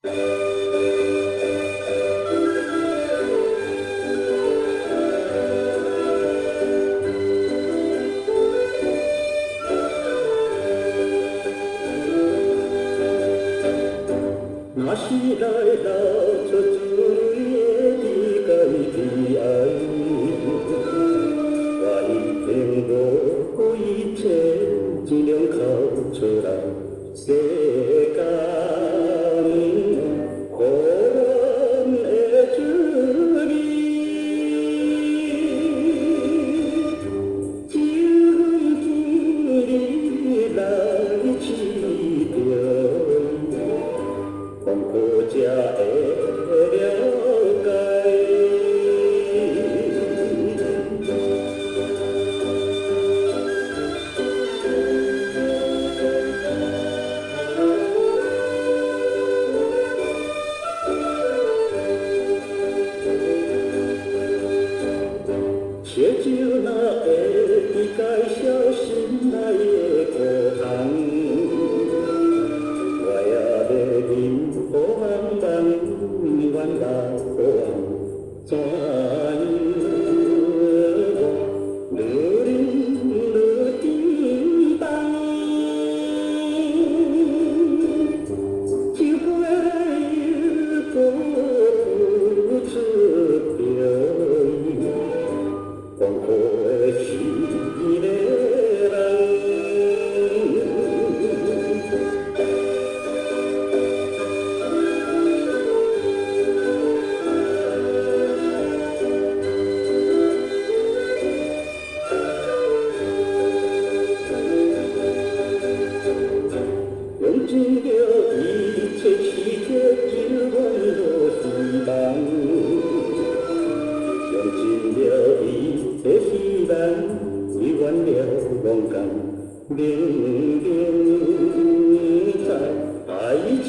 那时来到这主耶的改的爱，我一定无顾一切，尽量靠出来世间，可阮的主义，今天来起着。风波才会了解。切就那会理解小心内的苦痛，我也要忍苦茫茫，愿老怎样？愈忍愈沉重，一杯又付出着。广阔的是一个人，用尽了一切世界，只愿落希望。用尽了一切希望，为愿了勇敢，明明在爱情。